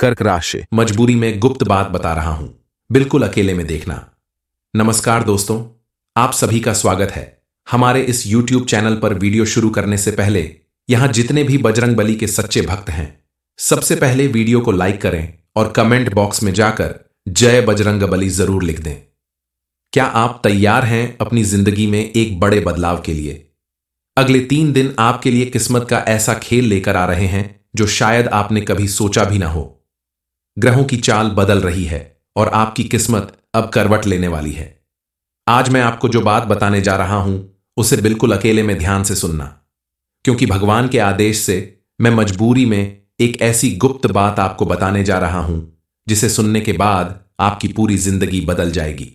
कर्क राशि। मजबूरी में गुप्त बात बता रहा हूं, बिल्कुल अकेले में देखना। नमस्कार दोस्तों, आप सभी का स्वागत है हमारे इस YouTube चैनल पर। वीडियो शुरू करने से पहले यहां जितने भी बजरंगबली के सच्चे भक्त हैं, सबसे पहले वीडियो को लाइक करें और कमेंट बॉक्स में जाकर जय बजरंगबली जरूर लिख दें। क्या आप तैयार हैं अपनी जिंदगी में एक बड़े बदलाव के लिए? अगले 3 दिन आपके लिए किस्मत का ऐसा खेल लेकर आ रहे हैं जो शायद आपने कभी सोचा भी ना हो। ग्रहों की चाल बदल रही है और आपकी किस्मत अब करवट लेने वाली है। आज मैं आपको जो बात बताने जा रहा हूं, उसे बिल्कुल अकेले में ध्यान से सुनना, क्योंकि भगवान के आदेश से मैं मजबूरी में एक ऐसी गुप्त बात आपको बताने जा रहा हूं जिसे सुनने के बाद आपकी पूरी जिंदगी बदल जाएगी।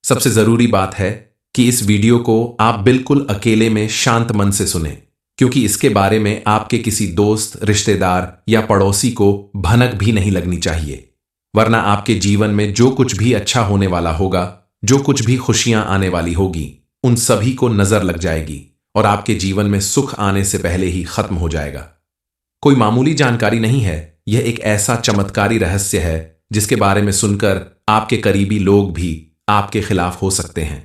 सबसे जरूरी बात है कि इस वीडियो को आप बिल्कुल अकेले में शांत मन से सुनें, क्योंकि इसके बारे में आपके किसी दोस्त, रिश्तेदार या पड़ोसी को भनक भी नहीं लगनी चाहिए, वरना आपके जीवन में जो कुछ भी अच्छा होने वाला होगा, जो कुछ भी खुशियां आने वाली होगी, उन सभी को नजर लग जाएगी और आपके जीवन में सुख आने से पहले ही खत्म हो जाएगा। कोई मामूली जानकारी नहीं है, यह एक ऐसा चमत्कारी रहस्य है जिसके बारे में सुनकर आपके करीबी लोग भी आपके खिलाफ हो सकते हैं।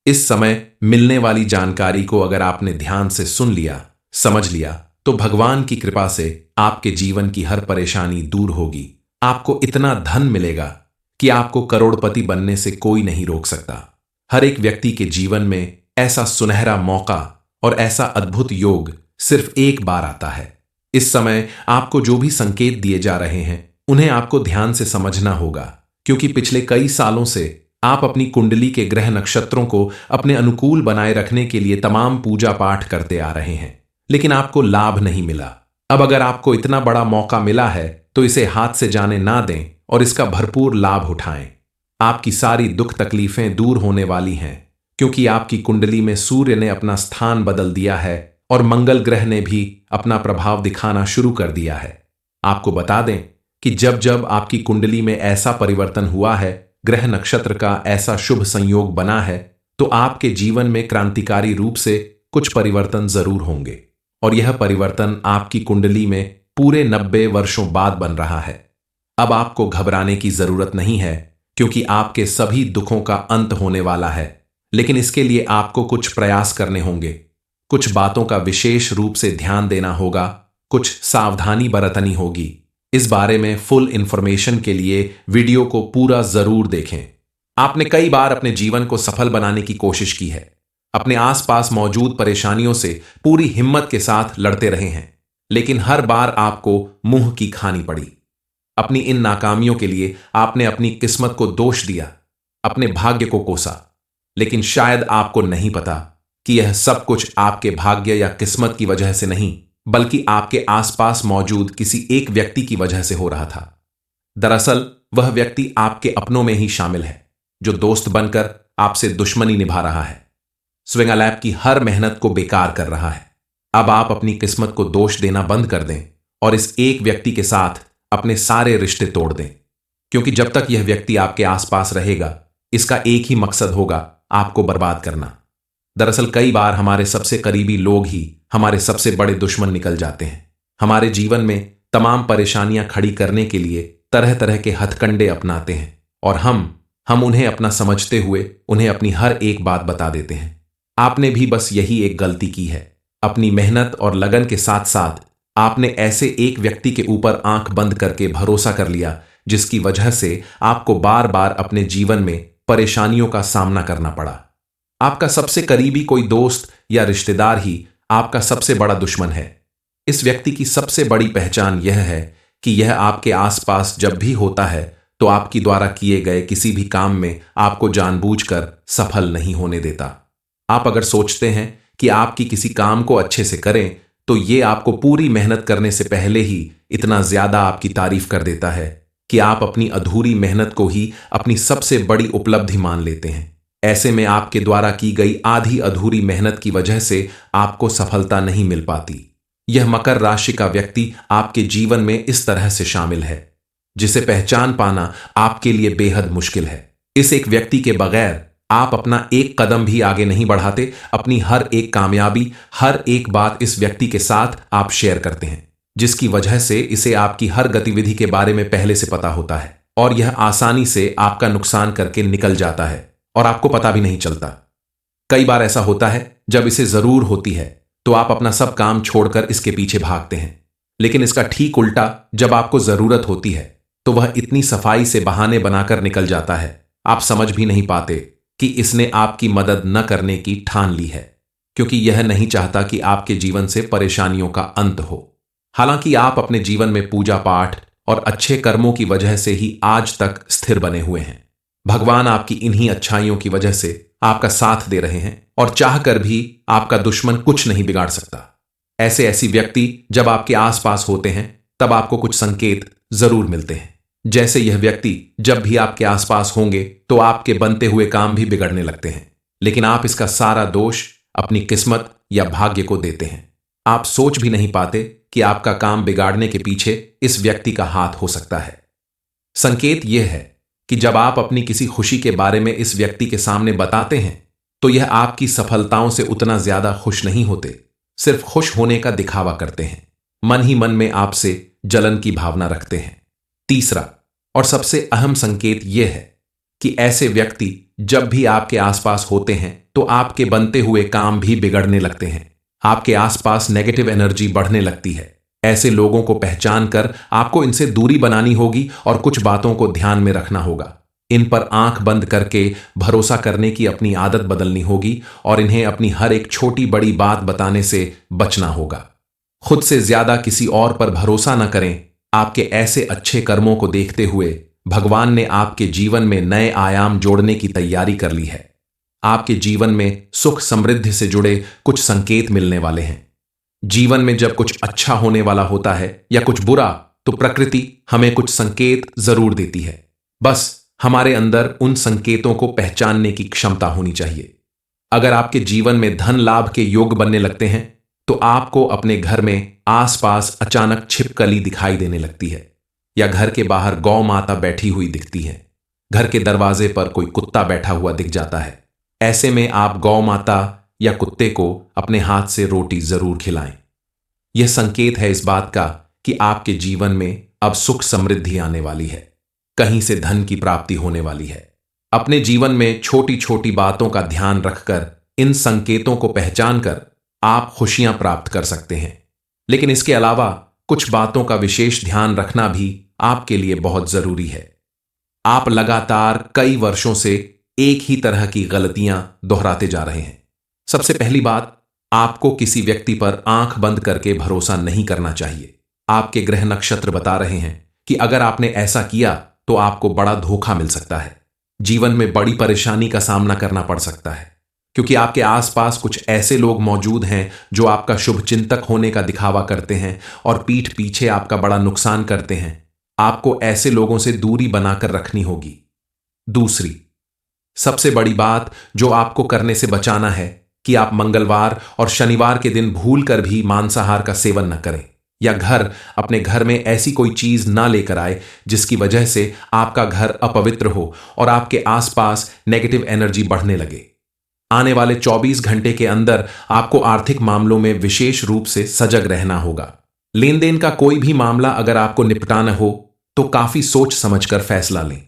इस समय मिलने वाली जानकारी को अगर आपने ध्यान से सुन लिया, समझ लिया, तो भगवान की कृपा से आपके जीवन की हर परेशानी दूर होगी। आपको इतना धन मिलेगा कि आपको करोड़पति बनने से कोई नहीं रोक सकता। हर एक व्यक्ति के जीवन में ऐसा सुनहरा मौका और ऐसा अद्भुत योग सिर्फ एक बार आता है। इस समय आपको जो भी संकेत दिए जा रहे हैं, उन्हें आपको ध्यान से समझना होगा, क्योंकि पिछले कई सालों से आप अपनी कुंडली के ग्रह नक्षत्रों को अपने अनुकूल बनाए रखने के लिए तमाम पूजा पाठ करते आ रहे हैं, लेकिन आपको लाभ नहीं मिला। अब अगर आपको इतना बड़ा मौका मिला है तो इसे हाथ से जाने ना दें और इसका भरपूर लाभ उठाएं। आपकी सारी दुख तकलीफें दूर होने वाली हैं, क्योंकि आपकी कुंडली में सूर्य ने अपना स्थान बदल दिया है और मंगल ग्रह ने भी अपना प्रभाव दिखाना शुरू कर दिया है। आपको बता दें कि जब जब आपकी कुंडली में ऐसा परिवर्तन हुआ है, ग्रह नक्षत्र का ऐसा शुभ संयोग बना है, तो आपके जीवन में क्रांतिकारी रूप से कुछ परिवर्तन जरूर होंगे। और यह परिवर्तन आपकी कुंडली में पूरे 90 वर्षों बाद बन रहा है। अब आपको घबराने की जरूरत नहीं है, क्योंकि आपके सभी दुखों का अंत होने वाला है। लेकिन इसके लिए आपको कुछ प्रयास करने होंगे, कुछ बातों का विशेष रूप से ध्यान देना होगा, कुछ सावधानी बरतनी होगी। इस बारे में फुल इंफॉर्मेशन के लिए वीडियो को पूरा जरूर देखें। आपने कई बार अपने जीवन को सफल बनाने की कोशिश की है, अपने आसपास मौजूद परेशानियों से पूरी हिम्मत के साथ लड़ते रहे हैं, लेकिन हर बार आपको मुंह की खानी पड़ी। अपनी इन नाकामियों के लिए आपने अपनी किस्मत को दोष दिया, अपने भाग्य को कोसा, लेकिन शायद आपको नहीं पता कि यह सब कुछ आपके भाग्य या किस्मत की वजह से नहीं, बल्कि आपके आसपास मौजूद किसी एक व्यक्ति की वजह से हो रहा था। दरअसल वह व्यक्ति आपके अपनों में ही शामिल है, जो दोस्त बनकर आपसे दुश्मनी निभा रहा है, स्विंगल ऐप की हर मेहनत को बेकार कर रहा है। अब आप अपनी किस्मत को दोष देना बंद कर दें और इस एक व्यक्ति के साथ अपने सारे रिश्ते तोड़ दें, क्योंकि जब तक यह व्यक्ति आपके आसपास रहेगा, इसका एक ही मकसद होगा, आपको बर्बाद करना। दरअसल कई बार हमारे सबसे करीबी लोग ही हमारे सबसे बड़े दुश्मन निकल जाते हैं। हमारे जीवन में तमाम परेशानियां खड़ी करने के लिए तरह तरह के हथकंडे अपनाते हैं और हम उन्हें अपना समझते हुए उन्हें अपनी हर एक बात बता देते हैं। आपने भी बस यही एक गलती की है। अपनी मेहनत और लगन के साथ साथ आपने ऐसे एक व्यक्ति के ऊपर आंख बंद करके भरोसा कर लिया, जिसकी वजह से आपको बार बार अपने जीवन में परेशानियों का सामना करना पड़ा। आपका सबसे करीबी कोई दोस्त या रिश्तेदार ही आपका सबसे बड़ा दुश्मन है। इस व्यक्ति की सबसे बड़ी पहचान यह है कि यह आपके आसपास जब भी होता है तो आपकी द्वारा किए गए किसी भी काम में आपको जानबूझकर सफल नहीं होने देता। आप अगर सोचते हैं कि आपकी किसी काम को अच्छे से करें, तो ये आपको पूरी मेहनत करने से पहले ही इतना ज्यादा आपकी तारीफ कर देता है कि आप अपनी अधूरी मेहनत को ही अपनी सबसे बड़ी उपलब्धि मान लेते हैं। ऐसे में आपके द्वारा की गई आधी अधूरी मेहनत की वजह से आपको सफलता नहीं मिल पाती। यह मकर राशि का व्यक्ति आपके जीवन में इस तरह से शामिल है, जिसे पहचान पाना आपके लिए बेहद मुश्किल है। इस एक व्यक्ति के बगैर आप अपना एक कदम भी आगे नहीं बढ़ाते। अपनी हर एक कामयाबी, हर एक बात इस व्यक्ति के साथ आप शेयर करते हैं। जिसकी वजह से इसे आपकी हर गतिविधि के बारे में पहले से पता होता है और यह आसानी से आपका नुकसान करके निकल जाता है और आपको पता भी नहीं चलता। कई बार ऐसा होता है जब इसे जरूर होती है तो आप अपना सब काम छोड़कर इसके पीछे भागते हैं, लेकिन इसका ठीक उल्टा, जब आपको जरूरत होती है तो वह इतनी सफाई से बहाने बनाकर निकल जाता है, आप समझ भी नहीं पाते कि इसने आपकी मदद न करने की ठान ली है, क्योंकि यह नहीं चाहता कि आपके जीवन से परेशानियों का अंत हो। हालांकि आप अपने जीवन में पूजा पाठ और अच्छे कर्मों की वजह से ही आज तक स्थिर बने हुए हैं। भगवान आपकी इन्हीं अच्छाइयों की वजह से आपका साथ दे रहे हैं और चाहकर भी आपका दुश्मन कुछ नहीं बिगाड़ सकता। ऐसे व्यक्ति जब आपके आसपास होते हैं तब आपको कुछ संकेत जरूर मिलते हैं। जैसे यह व्यक्ति जब भी आपके आसपास होंगे तो आपके बनते हुए काम भी बिगड़ने लगते हैं, लेकिन आप इसका सारा दोष अपनी किस्मत या भाग्य को देते हैं। आप सोच भी नहीं पाते कि आपका काम बिगाड़ने के पीछे इस व्यक्ति का हाथ हो सकता है। संकेत यह है कि जब आप अपनी किसी खुशी के बारे में इस व्यक्ति के सामने बताते हैं तो यह आपकी सफलताओं से उतना ज्यादा खुश नहीं होते, सिर्फ खुश होने का दिखावा करते हैं, मन ही मन में आपसे जलन की भावना रखते हैं। तीसरा और सबसे अहम संकेत यह है कि ऐसे व्यक्ति जब भी आपके आसपास होते हैं तो आपके बनते हुए काम भी बिगड़ने लगते हैं, आपके आसपास नेगेटिव एनर्जी बढ़ने लगती है। ऐसे लोगों को पहचान कर आपको इनसे दूरी बनानी होगी और कुछ बातों को ध्यान में रखना होगा। इन पर आंख बंद करके भरोसा करने की अपनी आदत बदलनी होगी और इन्हें अपनी हर एक छोटी बड़ी बात बताने से बचना होगा। खुद से ज्यादा किसी और पर भरोसा न करें। आपके ऐसे अच्छे कर्मों को देखते हुए भगवान ने आपके जीवन में नए आयाम जोड़ने की तैयारी कर ली है। आपके जीवन में सुख समृद्धि से जुड़े कुछ संकेत मिलने वाले हैं। जीवन में जब कुछ अच्छा होने वाला होता है या कुछ बुरा, तो प्रकृति हमें कुछ संकेत जरूर देती है। बस हमारे अंदर उन संकेतों को पहचानने की क्षमता होनी चाहिए। अगर आपके जीवन में धन लाभ के योग बनने लगते हैं तो आपको अपने घर में आसपास अचानक छिपकली दिखाई देने लगती है या घर के बाहर गौ माता बैठी हुई दिखती है, घर के दरवाजे पर कोई कुत्ता बैठा हुआ दिख जाता है। ऐसे में आप गौ माता या कुत्ते को अपने हाथ से रोटी जरूर खिलाएं। यह संकेत है इस बात का कि आपके जीवन में अब सुख समृद्धि आने वाली है, कहीं से धन की प्राप्ति होने वाली है। अपने जीवन में छोटी छोटी बातों का ध्यान रखकर इन संकेतों को पहचान कर आप खुशियां प्राप्त कर सकते हैं, लेकिन इसके अलावा कुछ बातों का विशेष ध्यान रखना भी आपके लिए बहुत जरूरी है। आप लगातार कई वर्षों से एक ही तरह की गलतियां दोहराते जा रहे हैं। सबसे पहली बात, आपको किसी व्यक्ति पर आंख बंद करके भरोसा नहीं करना चाहिए। आपके ग्रह नक्षत्र बता रहे हैं कि अगर आपने ऐसा किया तो आपको बड़ा धोखा मिल सकता है, जीवन में बड़ी परेशानी का सामना करना पड़ सकता है, क्योंकि आपके आसपास कुछ ऐसे लोग मौजूद हैं जो आपका शुभ चिंतक होने का दिखावा करते हैं और पीठ पीछे आपका बड़ा नुकसान करते हैं। आपको ऐसे लोगों से दूरी बनाकर रखनी होगी। दूसरी सबसे बड़ी बात जो आपको करने से बचाना है कि आप मंगलवार और शनिवार के दिन भूलकर भी मांसाहार का सेवन न करें या अपने घर में ऐसी कोई चीज ना लेकर आए जिसकी वजह से आपका घर अपवित्र हो और आपके आसपास नेगेटिव एनर्जी बढ़ने लगे। आने वाले 24 घंटे के अंदर आपको आर्थिक मामलों में विशेष रूप से सजग रहना होगा। लेन देन का कोई भी मामला अगर आपको निपटाना हो तो काफी सोच समझकर फैसला लें।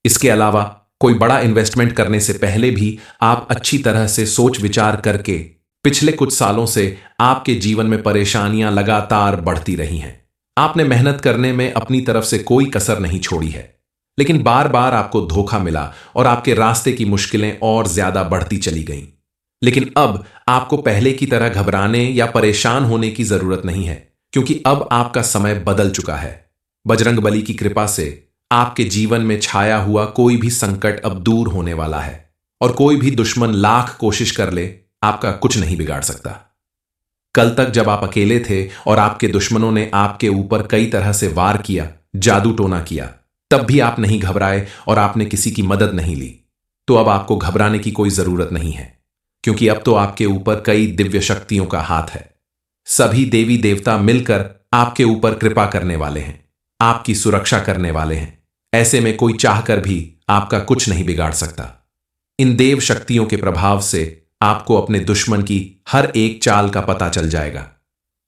इसके अलावा कोई बड़ा इन्वेस्टमेंट करने से पहले भी आप अच्छी तरह से सोच विचार करके। पिछले कुछ सालों से आपके जीवन में परेशानियां लगातार बढ़ती रही हैं। आपने मेहनत करने में अपनी तरफ से कोई कसर नहीं छोड़ी है, लेकिन बार बार आपको धोखा मिला और आपके रास्ते की मुश्किलें और ज्यादा बढ़ती चली गईं। लेकिन अब आपको पहले की तरह घबराने या परेशान होने की जरूरत नहीं है, क्योंकि अब आपका समय बदल चुका है। बजरंगबली की कृपा से आपके जीवन में छाया हुआ कोई भी संकट अब दूर होने वाला है और कोई भी दुश्मन लाख कोशिश कर ले, आपका कुछ नहीं बिगाड़ सकता। कल तक जब आप अकेले थे और आपके दुश्मनों ने आपके ऊपर कई तरह से वार किया, जादू टोना किया, तब भी आप नहीं घबराए और आपने किसी की मदद नहीं ली। तो अब आपको घबराने की कोई जरूरत नहीं है, क्योंकि अब तो आपके ऊपर कई दिव्य शक्तियों का हाथ है। सभी देवी देवता मिलकर आपके ऊपर कृपा करने वाले हैं, आपकी सुरक्षा करने वाले हैं। ऐसे में कोई चाहकर भी आपका कुछ नहीं बिगाड़ सकता। इन देव शक्तियों के प्रभाव से आपको अपने दुश्मन की हर एक चाल का पता चल जाएगा।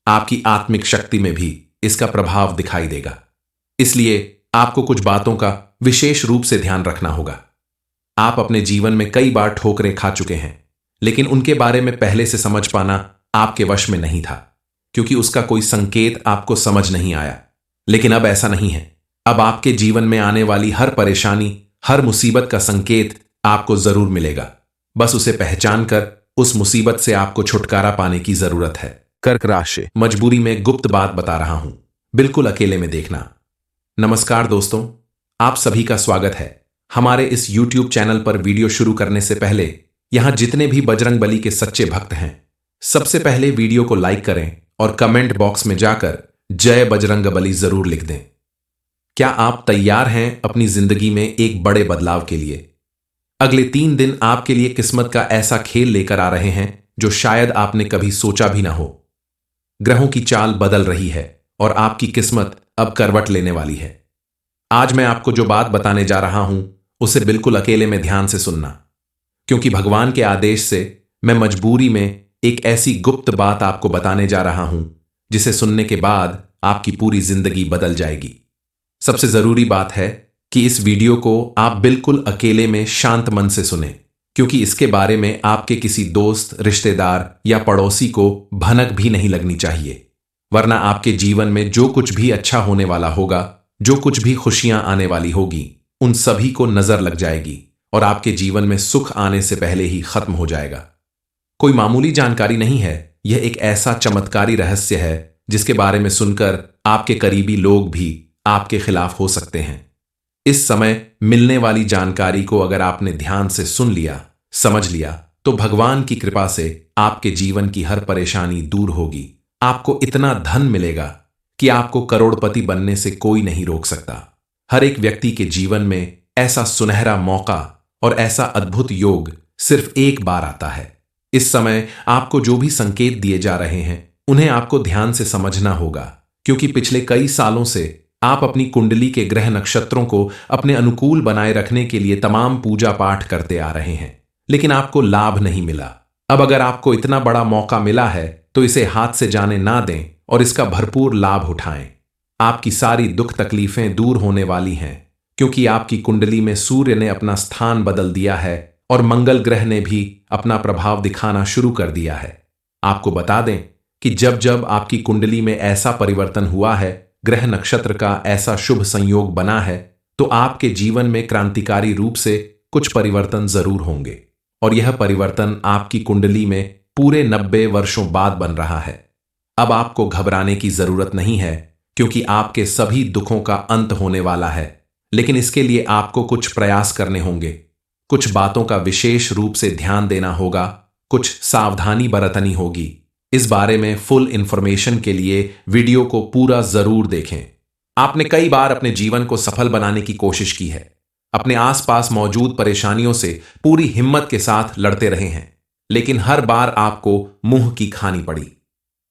आपकी आत्मिक शक्ति में भी इसका प्रभाव दिखाई देगा। इसलिए आपको कुछ बातों का विशेष रूप से ध्यान रखना होगा। आप अपने जीवन में कई बार ठोकरें खा चुके हैं, लेकिन उनके बारे में पहले से समझ पाना आपके वश में नहीं था, क्योंकि उसका कोई संकेत आपको समझ नहीं आया। लेकिन अब ऐसा नहीं है। अब आपके जीवन में आने वाली हर परेशानी, हर मुसीबत का संकेत आपको जरूर मिलेगा। बस उसे पहचान कर उस मुसीबत से आपको छुटकारा पाने की जरूरत है। कर्क राशि, मजबूरी में गुप्त बात बता रहा हूं, बिल्कुल अकेले में देखना। नमस्कार दोस्तों, आप सभी का स्वागत है हमारे इस YouTube चैनल पर। वीडियो शुरू करने से पहले यहां जितने भी बजरंग बली के सच्चे भक्त हैं, सबसे पहले वीडियो को लाइक करें और कमेंट बॉक्स में जाकर जय बजरंग बली जरूर लिख दें। क्या आप तैयार हैं अपनी जिंदगी में एक बड़े बदलाव के लिए? अगले 3 दिन आपके लिए किस्मत का ऐसा खेल लेकर आ रहे हैं जो शायद आपने कभी सोचा भी ना हो। ग्रहों की चाल बदल रही है और आपकी किस्मत अब करवट लेने वाली है। आज मैं आपको जो बात बताने जा रहा हूं, उसे बिल्कुल अकेले में ध्यान से सुनना, क्योंकि भगवान के आदेश से मैं मजबूरी में एक ऐसी गुप्त बात आपको बताने जा रहा हूं जिसे सुनने के बाद आपकी पूरी जिंदगी बदल जाएगी। सबसे जरूरी बात है कि इस वीडियो को आप बिल्कुल अकेले में शांत मन से सुने, क्योंकि इसके बारे में आपके किसी दोस्त, रिश्तेदार या पड़ोसी को भनक भी नहीं लगनी चाहिए। वरना आपके जीवन में जो कुछ भी अच्छा होने वाला होगा, जो कुछ भी खुशियां आने वाली होगी, उन सभी को नजर लग जाएगी और आपके जीवन में सुख आने से पहले ही खत्म हो जाएगा। कोई मामूली जानकारी नहीं है, यह एक ऐसा चमत्कारी रहस्य है जिसके बारे में सुनकर आपके करीबी लोग भी आपके खिलाफ हो सकते हैं। इस समय मिलने वाली जानकारी को अगर आपने ध्यान से सुन लिया, समझ लिया, तो भगवान की कृपा से आपके जीवन की हर परेशानी दूर होगी। आपको इतना धन मिलेगा कि आपको करोड़पति बनने से कोई नहीं रोक सकता। हर एक व्यक्ति के जीवन में ऐसा सुनहरा मौका और ऐसा अद्भुत योग सिर्फ एक बार आता है। इस समय आपको जो भी संकेत दिए जा रहे हैं, उन्हें आपको ध्यान से समझना होगा, क्योंकि पिछले कई सालों से आप अपनी कुंडली के ग्रह नक्षत्रों को अपने अनुकूल बनाए रखने के लिए तमाम पूजा पाठ करते आ रहे हैं, लेकिन आपको लाभ नहीं मिला। अब अगर आपको इतना बड़ा मौका मिला है तो इसे हाथ से जाने ना दें और इसका भरपूर लाभ उठाएं। आपकी सारी दुख तकलीफें दूर होने वाली हैं, क्योंकि आपकी कुंडली में सूर्य ने अपना स्थान बदल दिया है और मंगल ग्रह ने भी अपना प्रभाव दिखाना शुरू कर दिया है। आपको बता दें कि जब जब आपकी कुंडली में ऐसा परिवर्तन हुआ है, ग्रह नक्षत्र का ऐसा शुभ संयोग बना है, तो आपके जीवन में क्रांतिकारी रूप से कुछ परिवर्तन जरूर होंगे। और यह परिवर्तन आपकी कुंडली में पूरे 90 वर्षों बाद बन रहा है। अब आपको घबराने की जरूरत नहीं है, क्योंकि आपके सभी दुखों का अंत होने वाला है। लेकिन इसके लिए आपको कुछ प्रयास करने होंगे, कुछ बातों का विशेष रूप से ध्यान देना होगा, कुछ सावधानी बरतनी होगी। इस बारे में फुल इंफॉर्मेशन के लिए वीडियो को पूरा जरूर देखें। आपने कई बार अपने जीवन को सफल बनाने की कोशिश की है, अपने आसपास मौजूद परेशानियों से पूरी हिम्मत के साथ लड़ते रहे हैं, लेकिन हर बार आपको मुंह की खानी पड़ी।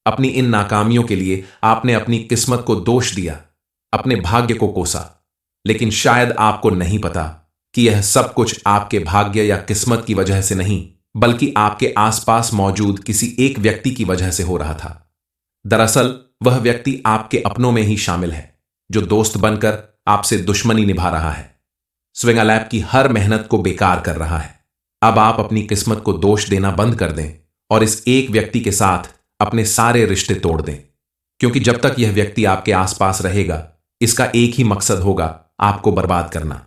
अपनी इन नाकामियों के लिए आपने अपनी किस्मत को दोष दिया, अपने भाग्य को कोसा, लेकिन शायद आपको नहीं पता कि यह सब कुछ आपके भाग्य या किस्मत की वजह से नहीं, बल्कि आपके आसपास मौजूद किसी एक व्यक्ति की वजह से हो रहा था। दरअसल वह व्यक्ति आपके अपनों में ही शामिल है, जो दोस्त बनकर आपसे दुश्मनी निभा रहा है, स्वयं आपकी हर मेहनत को बेकार कर रहा है। अब आप अपनी किस्मत को दोष देना बंद कर दें और इस एक व्यक्ति के साथ अपने सारे रिश्ते तोड़ दें, क्योंकि जब तक यह व्यक्ति आपके आसपास रहेगा, इसका एक ही मकसद होगा, आपको बर्बाद करना।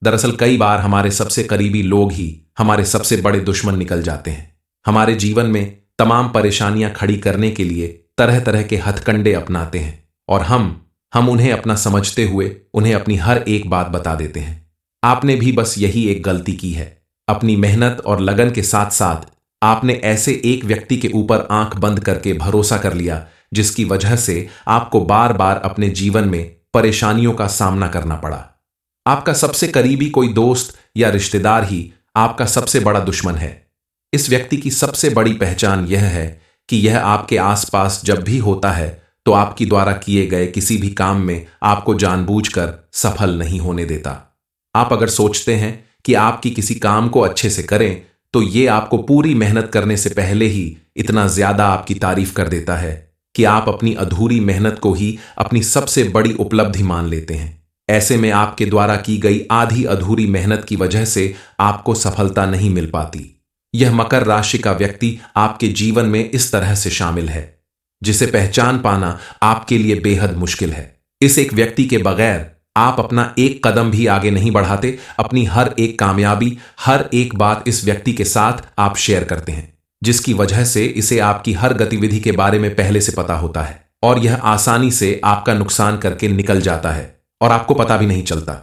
दरअसल कई बार हमारे सबसे करीबी लोग ही हमारे सबसे बड़े दुश्मन निकल जाते हैं। हमारे जीवन में तमाम परेशानियां खड़ी करने के लिए तरह तरह के हथकंडे अपनाते हैं और हम उन्हें अपना समझते हुए उन्हें अपनी हर एक बात बता देते हैं। आपने भी बस यही एक गलती की है। अपनी मेहनत और लगन के साथ साथ आपने ऐसे एक व्यक्ति के ऊपर आंख बंद करके भरोसा कर लिया, जिसकी वजह से आपको बार बार अपने जीवन में परेशानियों का सामना करना पड़ा। आपका सबसे करीबी कोई दोस्त या रिश्तेदार ही आपका सबसे बड़ा दुश्मन है। इस व्यक्ति की सबसे बड़ी पहचान यह है कि यह आपके आसपास जब भी होता है तो आपकी द्वारा किए गए किसी भी काम में आपको जानबूझकर सफल नहीं होने देता। आप अगर सोचते हैं कि आपकी किसी काम को अच्छे से करें, तो ये आपको पूरी मेहनत करने से पहले ही इतना ज्यादा आपकी तारीफ कर देता है कि आप अपनी अधूरी मेहनत को ही अपनी सबसे बड़ी उपलब्धि मान लेते हैं। ऐसे में आपके द्वारा की गई आधी अधूरी मेहनत की वजह से आपको सफलता नहीं मिल पाती। यह मकर राशि का व्यक्ति आपके जीवन में इस तरह से शामिल है जिसे पहचान पाना आपके लिए बेहद मुश्किल है। इस एक व्यक्ति के बगैर आप अपना एक कदम भी आगे नहीं बढ़ाते। अपनी हर एक कामयाबी, हर एक बात इस व्यक्ति के साथ आप शेयर करते हैं, जिसकी वजह से इसे आपकी हर गतिविधि के बारे में पहले से पता होता है और यह आसानी से आपका नुकसान करके निकल जाता है और आपको पता भी नहीं चलता।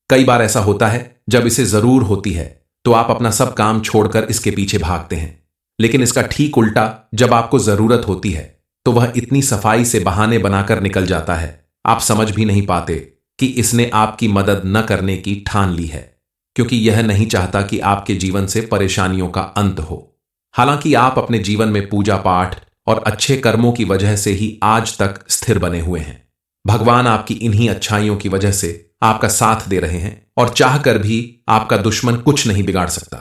कई बार ऐसा होता है जब इसे जरूर होती है तो आप अपना सब काम छोड़कर इसके पीछे भागते हैं, लेकिन इसका ठीक उल्टा, जब आपको जरूरत होती है तो वह इतनी सफाई से बहाने बनाकर निकल जाता है, आप समझ भी नहीं पाते कि इसने आपकी मदद न करने की ठान ली है, क्योंकि यह नहीं चाहता कि आपके जीवन से परेशानियों का अंत हो। हालांकि आप अपने जीवन में पूजा पाठ और अच्छे कर्मों की वजह से ही आज तक स्थिर बने हुए हैं। भगवान आपकी इन्हीं अच्छाइयों की वजह से आपका साथ दे रहे हैं और चाहकर भी आपका दुश्मन कुछ नहीं बिगाड़ सकता।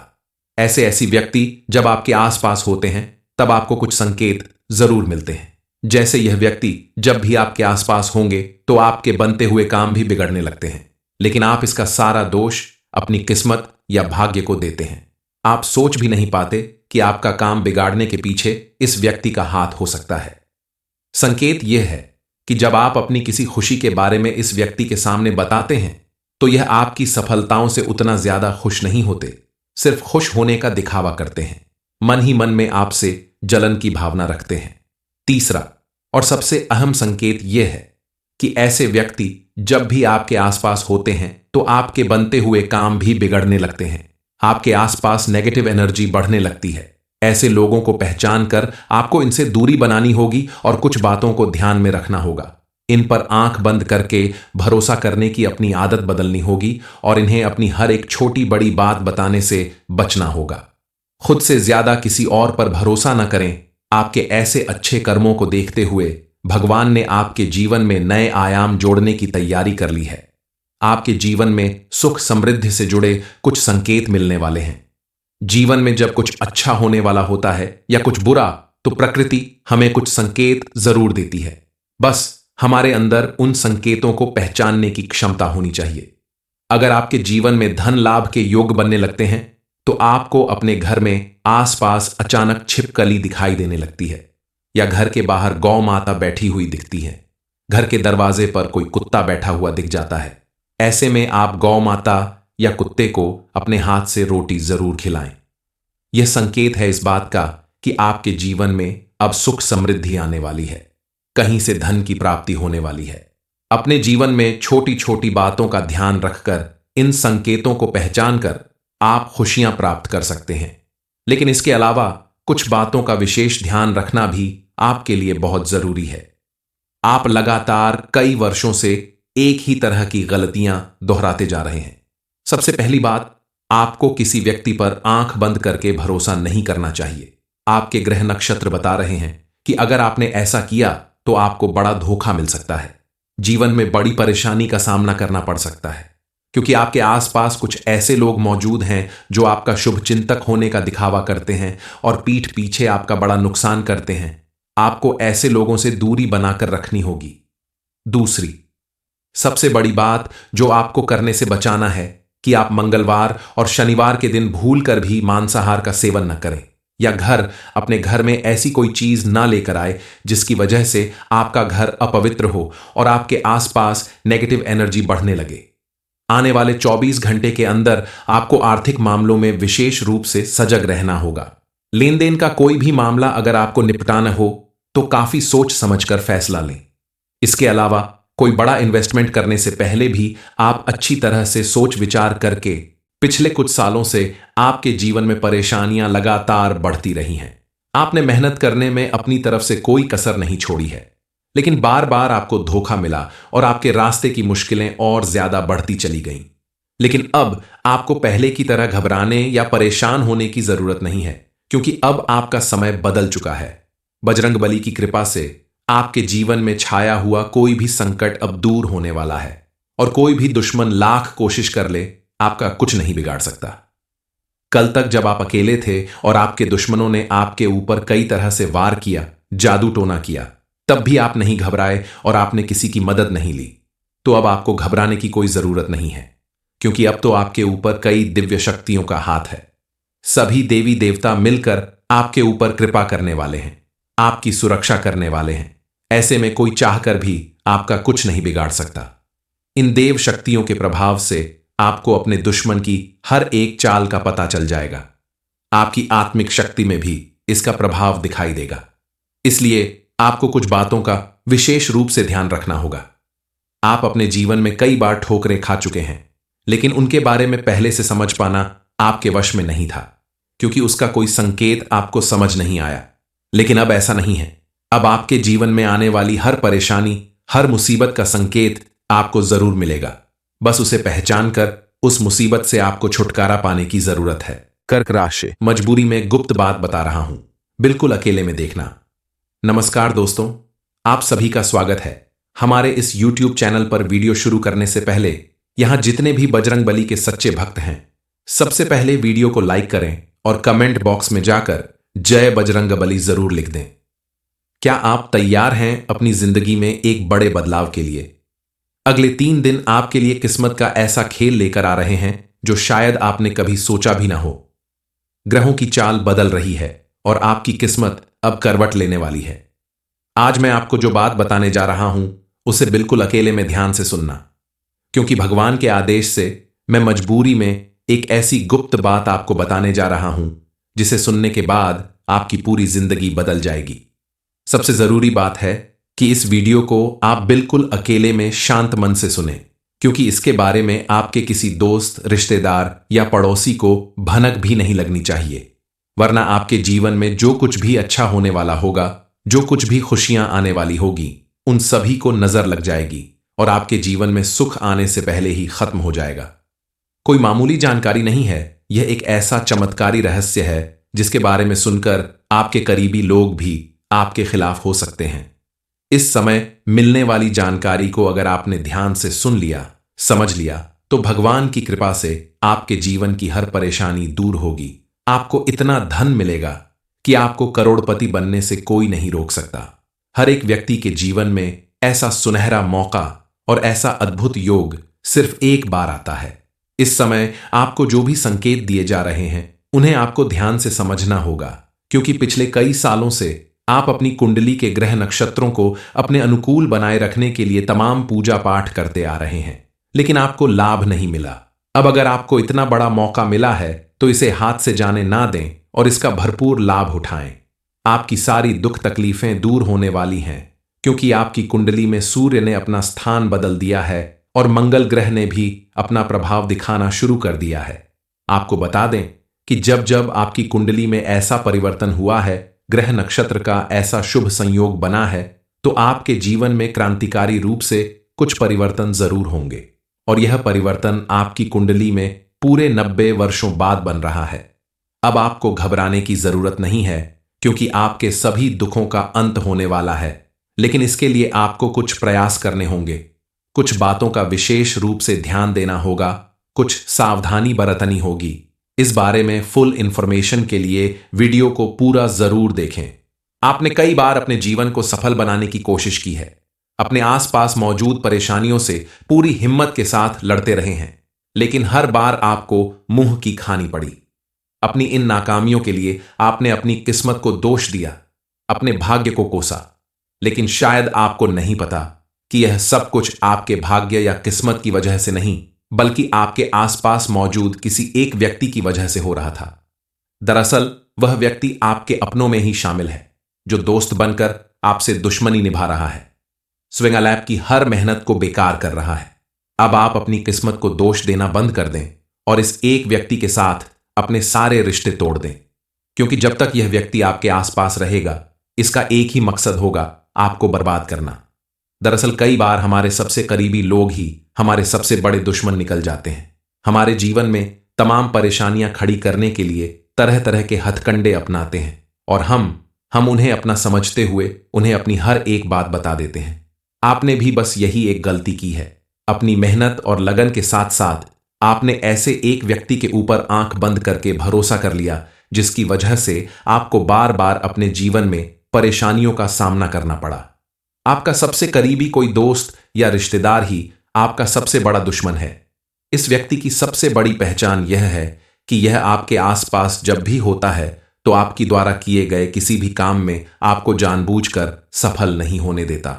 ऐसी व्यक्ति जब आपके आसपास होते हैं तब आपको कुछ संकेत जरूर मिलते हैं। जैसे यह व्यक्ति जब भी आपके आसपास होंगे तो आपके बनते हुए काम भी बिगड़ने लगते हैं, लेकिन आप इसका सारा दोष अपनी किस्मत या भाग्य को देते हैं। आप सोच भी नहीं पाते कि आपका काम बिगाड़ने के पीछे इस व्यक्ति का हाथ हो सकता है। संकेत यह है कि जब आप अपनी किसी खुशी के बारे में इस व्यक्ति के सामने बताते हैं तो यह आपकी सफलताओं से उतना ज्यादा खुश नहीं होते, सिर्फ खुश होने का दिखावा करते हैं। मन ही मन में आपसे जलन की भावना रखते हैं। तीसरा और सबसे अहम संकेत यह है कि ऐसे व्यक्ति जब भी आपके आसपास होते हैं तो आपके बनते हुए काम भी बिगड़ने लगते हैं। आपके आसपास नेगेटिव एनर्जी बढ़ने लगती है। ऐसे लोगों को पहचान कर आपको इनसे दूरी बनानी होगी और कुछ बातों को ध्यान में रखना होगा। इन पर आंख बंद करके भरोसा करने की अपनी आदत बदलनी होगी और इन्हें अपनी हर एक छोटी बड़ी बात बताने से बचना होगा। खुद से ज्यादा किसी और पर भरोसा न करें। आपके ऐसे अच्छे कर्मों को देखते हुए भगवान ने आपके जीवन में नए आयाम जोड़ने की तैयारी कर ली है। आपके जीवन में सुख समृद्धि से जुड़े कुछ संकेत मिलने वाले हैं। जीवन में जब कुछ अच्छा होने वाला होता है या कुछ बुरा, तो प्रकृति हमें कुछ संकेत जरूर देती है। बस हमारे अंदर उन संकेतों को पहचानने की क्षमता होनी चाहिए। अगर आपके जीवन में धन लाभ के योग बनने लगते हैं तो आपको अपने घर में आसपास अचानक छिपकली दिखाई देने लगती है या घर के बाहर गौ माता बैठी हुई दिखती है। घर के दरवाजे पर कोई कुत्ता बैठा हुआ दिख जाता है। ऐसे में आप गौ माता या कुत्ते को अपने हाथ से रोटी जरूर खिलाएं। यह संकेत है इस बात का कि आपके जीवन में अब सुख समृद्धि आने वाली है, कहीं से धन की प्राप्ति होने वाली है। अपने जीवन में छोटी छोटी बातों का ध्यान रखकर इन संकेतों को पहचान कर आप खुशियां प्राप्त कर सकते हैं, लेकिन इसके अलावा कुछ बातों का विशेष ध्यान रखना भी आपके लिए बहुत जरूरी है। आप लगातार कई वर्षों से एक ही तरह की गलतियां दोहराते जा रहे हैं। सबसे पहली बात, आपको किसी व्यक्ति पर आंख बंद करके भरोसा नहीं करना चाहिए। आपके ग्रह नक्षत्र बता रहे हैं कि अगर आपने ऐसा किया तो आपको बड़ा धोखा मिल सकता है। जीवन में बड़ी परेशानी का सामना करना पड़ सकता है, क्योंकि आपके आसपास कुछ ऐसे लोग मौजूद हैं जो आपका शुभ चिंतक होने का दिखावा करते हैं और पीठ पीछे आपका बड़ा नुकसान करते हैं। आपको ऐसे लोगों से दूरी बनाकर रखनी होगी। दूसरी सबसे बड़ी बात जो आपको करने से बचाना है कि आप मंगलवार और शनिवार के दिन भूलकर भी मांसाहार का सेवन न करें या अपने घर में ऐसी कोई चीज ना लेकर आए जिसकी वजह से आपका घर अपवित्र हो और आपके आसपास नेगेटिव एनर्जी बढ़ने लगे। आने वाले 24 घंटे के अंदर आपको आर्थिक मामलों में विशेष रूप से सजग रहना होगा। लेन देन का कोई भी मामला अगर आपको निपटाना हो तो काफी सोच समझकर फैसला लें। इसके अलावा कोई बड़ा इन्वेस्टमेंट करने से पहले भी आप अच्छी तरह से सोच विचार करके। पिछले कुछ सालों से आपके जीवन में परेशानियां लगातार बढ़ती रही हैं। आपने मेहनत करने में अपनी तरफ से कोई कसर नहीं छोड़ी है, लेकिन बार बार आपको धोखा मिला और आपके रास्ते की मुश्किलें और ज्यादा बढ़ती चली गईं। लेकिन अब आपको पहले की तरह घबराने या परेशान होने की जरूरत नहीं है, क्योंकि अब आपका समय बदल चुका है। बजरंगबली की कृपा से आपके जीवन में छाया हुआ कोई भी संकट अब दूर होने वाला है और कोई भी दुश्मन लाख कोशिश कर ले, आपका कुछ नहीं बिगाड़ सकता। कल तक जब आप अकेले थे और आपके दुश्मनों ने आपके ऊपर कई तरह से वार किया, जादू टोना किया, तब भी आप नहीं घबराए और आपने किसी की मदद नहीं ली, तो अब आपको घबराने की कोई जरूरत नहीं है, क्योंकि अब तो आपके ऊपर कई दिव्य शक्तियों का हाथ है। सभी देवी देवता मिलकर आपके ऊपर कृपा करने वाले हैं, आपकी सुरक्षा करने वाले हैं। ऐसे में कोई चाहकर भी आपका कुछ नहीं बिगाड़ सकता। इन देव शक्तियों के प्रभाव से आपको अपने दुश्मन की हर एक चाल का पता चल जाएगा। आपकी आत्मिक शक्ति में भी इसका प्रभाव दिखाई देगा। इसलिए आपको कुछ बातों का विशेष रूप से ध्यान रखना होगा। आप अपने जीवन में कई बार ठोकरें खा चुके हैं, लेकिन उनके बारे में पहले से समझ पाना आपके वश में नहीं था, क्योंकि उसका कोई संकेत आपको समझ नहीं आया। लेकिन अब ऐसा नहीं है। अब आपके जीवन में आने वाली हर परेशानी, हर मुसीबत का संकेत आपको जरूर मिलेगा। बस उसे पहचान कर उस मुसीबत से आपको छुटकारा पाने की जरूरत है। कर्क राशि, मजबूरी में गुप्त बात बता रहा हूं, बिल्कुल अकेले में देखना। नमस्कार दोस्तों, आप सभी का स्वागत है हमारे इस YouTube चैनल पर। वीडियो शुरू करने से पहले यहां जितने भी बजरंगबली के सच्चे भक्त हैं, सबसे पहले वीडियो को लाइक करें और कमेंट बॉक्स में जाकर जय बजरंगबली जरूर लिख दें। क्या आप तैयार हैं अपनी जिंदगी में एक बड़े बदलाव के लिए? अगले 3 दिन आपके लिए किस्मत का ऐसा खेल लेकर आ रहे हैं जो शायद आपने कभी सोचा भी ना हो। ग्रहों की चाल बदल रही है और आपकी किस्मत अब करवट लेने वाली है। आज मैं आपको जो बात बताने जा रहा हूं, उसे बिल्कुल अकेले में ध्यान से सुनना, क्योंकि भगवान के आदेश से मैं मजबूरी में एक ऐसी गुप्त बात आपको बताने जा रहा हूं जिसे सुनने के बाद आपकी पूरी जिंदगी बदल जाएगी। सबसे जरूरी बात है कि इस वीडियो को आप बिल्कुल अकेले में शांत मन से सुनें, क्योंकि इसके बारे में आपके किसी दोस्त, रिश्तेदार या पड़ोसी को भनक भी नहीं लगनी चाहिए। वरना आपके जीवन में जो कुछ भी अच्छा होने वाला होगा, जो कुछ भी खुशियां आने वाली होगी, उन सभी को नजर लग जाएगी और आपके जीवन में सुख आने से पहले ही खत्म हो जाएगा। कोई मामूली जानकारी नहीं है, यह एक ऐसा चमत्कारी रहस्य है जिसके बारे में सुनकर आपके करीबी लोग भी आपके खिलाफ हो सकते हैं। इस समय मिलने वाली जानकारी को अगर आपने ध्यान से सुन लिया, समझ लिया, तो भगवान की कृपा से आपके जीवन की हर परेशानी दूर होगी। आपको इतना धन मिलेगा कि आपको करोड़पति बनने से कोई नहीं रोक सकता। हर एक व्यक्ति के जीवन में ऐसा सुनहरा मौका और ऐसा अद्भुत योग सिर्फ एक बार आता है। इस समय आपको जो भी संकेत दिए जा रहे हैं, उन्हें आपको ध्यान से समझना होगा, क्योंकि पिछले कई सालों से आप अपनी कुंडली के ग्रह नक्षत्रों को अपने अनुकूल बनाए रखने के लिए तमाम पूजा पाठ करते आ रहे हैं, लेकिन आपको लाभ नहीं मिला। अब अगर आपको इतना बड़ा मौका मिला है तो इसे हाथ से जाने ना दें और इसका भरपूर लाभ उठाएं। आपकी सारी दुख तकलीफें दूर होने वाली हैं, क्योंकि आपकी कुंडली में सूर्य ने अपना स्थान बदल दिया है और मंगल ग्रह ने भी अपना प्रभाव दिखाना शुरू कर दिया है। आपको बता दें कि जब जब आपकी कुंडली में ऐसा परिवर्तन हुआ है, ग्रह नक्षत्र का ऐसा शुभ संयोग बना है, तो आपके जीवन में क्रांतिकारी रूप से कुछ परिवर्तन जरूर होंगे। और यह परिवर्तन आपकी कुंडली में पूरे 90 वर्षों बाद बन रहा है। अब आपको घबराने की जरूरत नहीं है, क्योंकि आपके सभी दुखों का अंत होने वाला है। लेकिन इसके लिए आपको कुछ प्रयास करने होंगे, कुछ बातों का विशेष रूप से ध्यान देना होगा, कुछ सावधानी बरतनी होगी। इस बारे में फुल इंफॉर्मेशन के लिए वीडियो को पूरा जरूर देखें। आपने कई बार अपने जीवन को सफल बनाने की कोशिश की है, अपने आसपास मौजूद परेशानियों से पूरी हिम्मत के साथ लड़ते रहे हैं, लेकिन हर बार आपको मुंह की खानी पड़ी। अपनी इन नाकामियों के लिए आपने अपनी किस्मत को दोष दिया, अपने भाग्य को कोसा। लेकिन शायद आपको नहीं पता कि यह सब कुछ आपके भाग्य या किस्मत की वजह से नहीं, बल्कि आपके आसपास मौजूद किसी एक व्यक्ति की वजह से हो रहा था। दरअसल वह व्यक्ति आपके अपनों में ही शामिल है, जो दोस्त बनकर आपसे दुश्मनी निभा रहा है, स्विंगलैप की हर मेहनत को बेकार कर रहा है। अब आप अपनी किस्मत को दोष देना बंद कर दें और इस एक व्यक्ति के साथ अपने सारे रिश्ते तोड़ दें, क्योंकि जब तक यह व्यक्ति आपके आसपास रहेगा, इसका एक ही मकसद होगा, आपको बर्बाद करना। दरअसल कई बार हमारे सबसे करीबी लोग ही हमारे सबसे बड़े दुश्मन निकल जाते हैं। हमारे जीवन में तमाम परेशानियां खड़ी करने के लिए तरह तरह के हथकंडे अपनाते हैं और हम उन्हें अपना समझते हुए उन्हें अपनी हर एक बात बता देते हैं। आपने भी बस यही एक गलती की है। अपनी मेहनत और लगन के साथ साथ आपने ऐसे एक व्यक्ति के ऊपर आंख बंद करके भरोसा कर लिया, जिसकी वजह से आपको बार बार अपने जीवन में परेशानियों का सामना करना पड़ा। आपका सबसे करीबी कोई दोस्त या रिश्तेदार ही आपका सबसे बड़ा दुश्मन है। इस व्यक्ति की सबसे बड़ी पहचान यह है कि यह आपके आसपास जब भी होता है तो आपकी द्वारा किए गए किसी भी काम में आपको जानबूझकर सफल नहीं होने देता।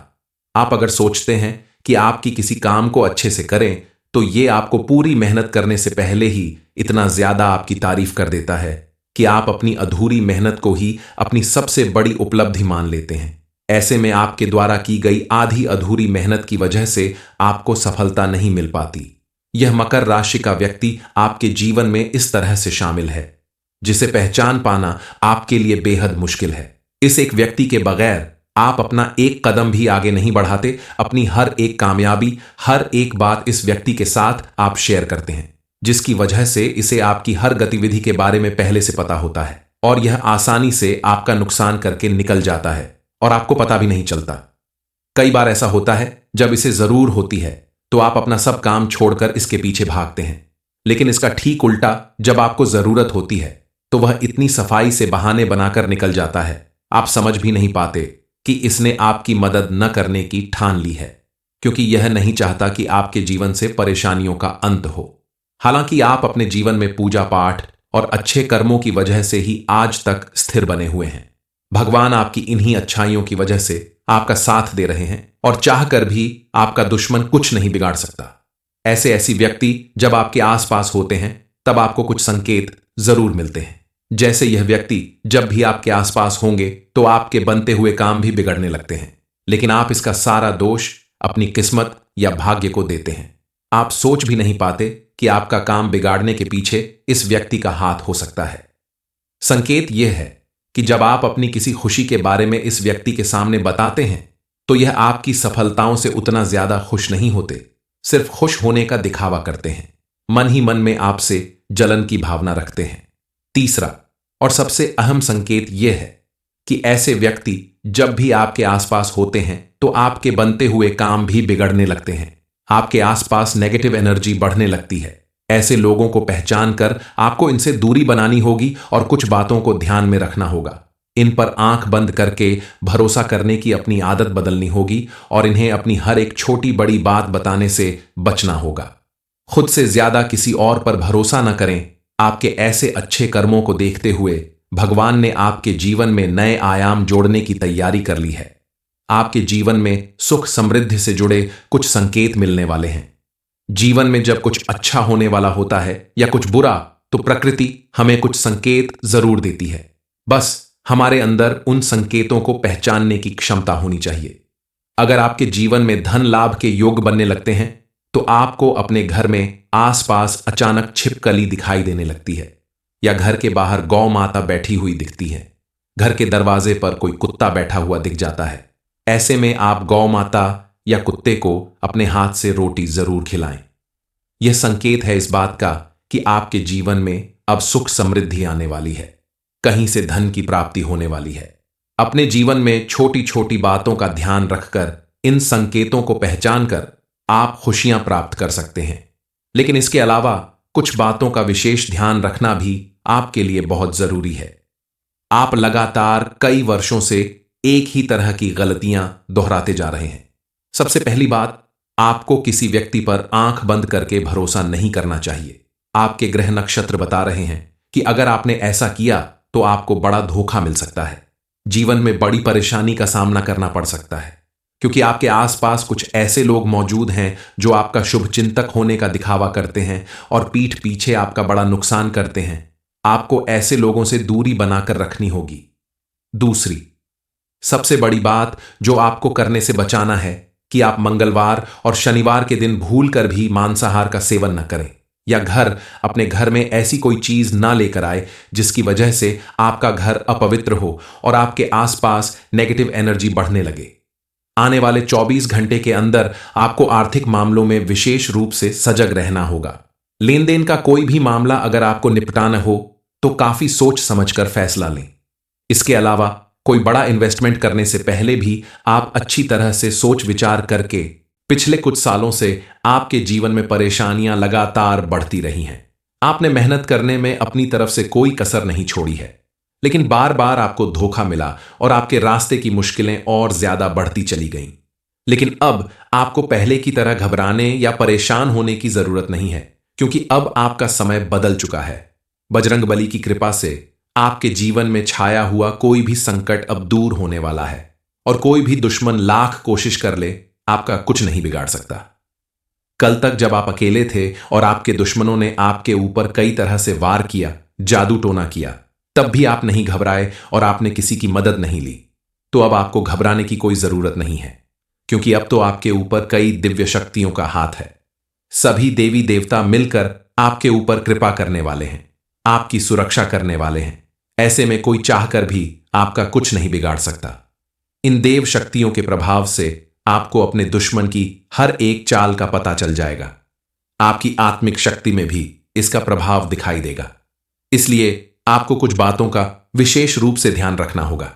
आप अगर सोचते हैं कि आपकी किसी काम को अच्छे से करें तो ये आपको पूरी मेहनत करने से पहले ही इतना ज्यादा आपकी तारीफ कर देता है कि आप अपनी अधूरी मेहनत को ही अपनी सबसे बड़ी उपलब्धि मान लेते हैं। ऐसे में आपके द्वारा की गई आधी अधूरी मेहनत की वजह से आपको सफलता नहीं मिल पाती। यह मकर राशि का व्यक्ति आपके जीवन में इस तरह से शामिल है जिसे पहचान पाना आपके लिए बेहद मुश्किल है। इस एक व्यक्ति के बगैर आप अपना एक कदम भी आगे नहीं बढ़ाते। अपनी हर एक कामयाबी, हर एक बात इस व्यक्ति के साथ आप शेयर करते हैं, जिसकी वजह से इसे आपकी हर गतिविधि के बारे में पहले से पता होता है और यह आसानी से आपका नुकसान करके निकल जाता है और आपको पता भी नहीं चलता। कई बार ऐसा होता है जब इसे जरूर होती है तो आप अपना सब काम छोड़कर इसके पीछे भागते हैं, लेकिन इसका ठीक उल्टा, जब आपको जरूरत होती है तो वह इतनी सफाई से बहाने बनाकर निकल जाता है, आप समझ भी नहीं पाते कि इसने आपकी मदद न करने की ठान ली है, क्योंकि यह नहीं चाहता कि आपके जीवन से परेशानियों का अंत हो। हालांकि आप अपने जीवन में पूजा पाठ और अच्छे कर्मों की वजह से ही आज तक स्थिर बने हुए हैं। भगवान आपकी इन्हीं अच्छाइयों की वजह से आपका साथ दे रहे हैं और चाहकर भी आपका दुश्मन कुछ नहीं बिगाड़ सकता। ऐसे व्यक्ति जब आपके आसपास होते हैं तब आपको कुछ संकेत जरूर मिलते हैं। जैसे यह व्यक्ति जब भी आपके आसपास होंगे तो आपके बनते हुए काम भी बिगड़ने लगते हैं, लेकिन आप इसका सारा दोष अपनी किस्मत या भाग्य को देते हैं। आप सोच भी नहीं पाते कि आपका काम बिगाड़ने के पीछे इस व्यक्ति का हाथ हो सकता है। संकेत यह है कि जब आप अपनी किसी खुशी के बारे में इस व्यक्ति के सामने बताते हैं तो यह आपकी सफलताओं से उतना ज्यादा खुश नहीं होते, सिर्फ खुश होने का दिखावा करते हैं। मन ही मन में आपसे जलन की भावना रखते हैं। तीसरा और सबसे अहम संकेत यह है कि ऐसे व्यक्ति जब भी आपके आसपास होते हैं तो आपके बनते हुए काम भी बिगड़ने लगते हैं। आपके आसपास नेगेटिव एनर्जी बढ़ने लगती है। ऐसे लोगों को पहचान कर आपको इनसे दूरी बनानी होगी और कुछ बातों को ध्यान में रखना होगा। इन पर आंख बंद करके भरोसा करने की अपनी आदत बदलनी होगी और इन्हें अपनी हर एक छोटी बड़ी बात बताने से बचना होगा। खुद से ज्यादा किसी और पर भरोसा न करें। आपके ऐसे अच्छे कर्मों को देखते हुए भगवान ने आपके जीवन में नए आयाम जोड़ने की तैयारी कर ली है। आपके जीवन में सुख समृद्धि से जुड़े कुछ संकेत मिलने वाले हैं। जीवन में जब कुछ अच्छा होने वाला होता है या कुछ बुरा तो प्रकृति हमें कुछ संकेत जरूर देती है। बस हमारे अंदर उन संकेतों को पहचानने की क्षमता होनी चाहिए। अगर आपके जीवन में धन लाभ के योग बनने लगते हैं तो आपको अपने घर में आसपास अचानक छिपकली दिखाई देने लगती है या घर के बाहर गौ माता बैठी हुई दिखती है। घर के दरवाजे पर कोई कुत्ता बैठा हुआ दिख जाता है। ऐसे में आप गौ माता या कुत्ते को अपने हाथ से रोटी जरूर खिलाएं। यह संकेत है इस बात का कि आपके जीवन में अब सुख समृद्धि आने वाली है, कहीं से धन की प्राप्ति होने वाली है। अपने जीवन में छोटी छोटी बातों का ध्यान रखकर इन संकेतों को पहचान कर आप खुशियां प्राप्त कर सकते हैं, लेकिन इसके अलावा कुछ बातों का विशेष ध्यान रखना भी आपके लिए बहुत जरूरी है। आप लगातार कई वर्षों से एक ही तरह की गलतियां दोहराते जा रहे हैं। सबसे पहली बात, आपको किसी व्यक्ति पर आंख बंद करके भरोसा नहीं करना चाहिए। आपके ग्रह नक्षत्र बता रहे हैं कि अगर आपने ऐसा किया तो आपको बड़ा धोखा मिल सकता है। जीवन में बड़ी परेशानी का सामना करना पड़ सकता है, क्योंकि आपके आसपास कुछ ऐसे लोग मौजूद हैं जो आपका शुभ चिंतक होने का दिखावा करते हैं और पीठ पीछे आपका बड़ा नुकसान करते हैं। आपको ऐसे लोगों से दूरी बनाकर रखनी होगी। दूसरी सबसे बड़ी बात जो आपको करने से बचाना है कि आप मंगलवार और शनिवार के दिन भूलकर भी मांसाहार का सेवन न करें या अपने घर में ऐसी कोई चीज ना लेकर आए जिसकी वजह से आपका घर अपवित्र हो और आपके आसपास नेगेटिव एनर्जी बढ़ने लगे। आने वाले 24 घंटे के अंदर आपको आर्थिक मामलों में विशेष रूप से सजग रहना होगा। लेन देन का कोई भी मामला अगर आपको निपटाना हो तो काफी सोच समझकर फैसला लें। इसके अलावा कोई बड़ा इन्वेस्टमेंट करने से पहले भी आप अच्छी तरह से सोच विचार करके। पिछले कुछ सालों से आपके जीवन में परेशानियां लगातार बढ़ती रही हैं। आपने मेहनत करने में अपनी तरफ से कोई कसर नहीं छोड़ी है, लेकिन बार बार आपको धोखा मिला और आपके रास्ते की मुश्किलें और ज्यादा बढ़ती चली गईं। लेकिन अब आपको पहले की तरह घबराने या परेशान होने की जरूरत नहीं है, क्योंकि अब आपका समय बदल चुका है। बजरंगबली की कृपा से आपके जीवन में छाया हुआ कोई भी संकट अब दूर होने वाला है, और कोई भी दुश्मन लाख कोशिश कर ले, आपका कुछ नहीं बिगाड़ सकता। कल तक जब आप अकेले थे और आपके दुश्मनों ने आपके ऊपर कई तरह से वार किया, जादू टोना किया, तब भी आप नहीं घबराए और आपने किसी की मदद नहीं ली। तो अब आपको घबराने की कोई जरूरत नहीं है, क्योंकि अब तो आपके ऊपर कई दिव्य शक्तियों का हाथ है। सभी देवी देवता मिलकर आपके ऊपर कृपा करने वाले हैं, आपकी सुरक्षा करने वाले हैं। ऐसे में कोई चाहकर भी आपका कुछ नहीं बिगाड़ सकता। इन देव शक्तियों के प्रभाव से आपको अपने दुश्मन की हर एक चाल का पता चल जाएगा। आपकी आत्मिक शक्ति में भी इसका प्रभाव दिखाई देगा। इसलिए आपको कुछ बातों का विशेष रूप से ध्यान रखना होगा।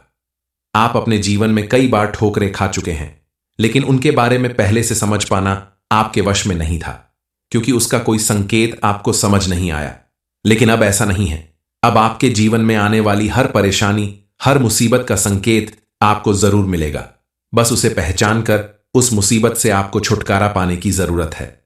आप अपने जीवन में कई बार ठोकरें खा चुके हैं, लेकिन उनके बारे में पहले से समझ पाना आपके वश में नहीं था, क्योंकि उसका कोई संकेत आपको समझ नहीं आया। लेकिन अब ऐसा नहीं है। अब आपके जीवन में आने वाली हर परेशानी, हर मुसीबत का संकेत आपको जरूर मिलेगा। बस उसे पहचान कर उस मुसीबत से आपको छुटकारा पाने की जरूरत है।